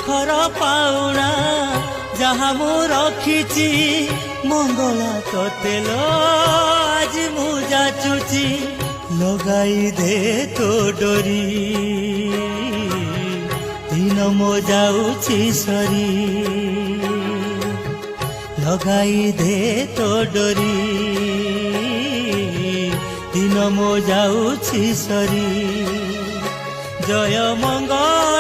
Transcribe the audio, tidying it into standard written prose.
सुखर पाउना जहा मु रखिची मंगला तेल आज मु जाचुची लगाई दे तो डोरी दिन मो जाऊची सरी लगाई दे तो डोरी दिन मो जाऊची सरी जय मंगल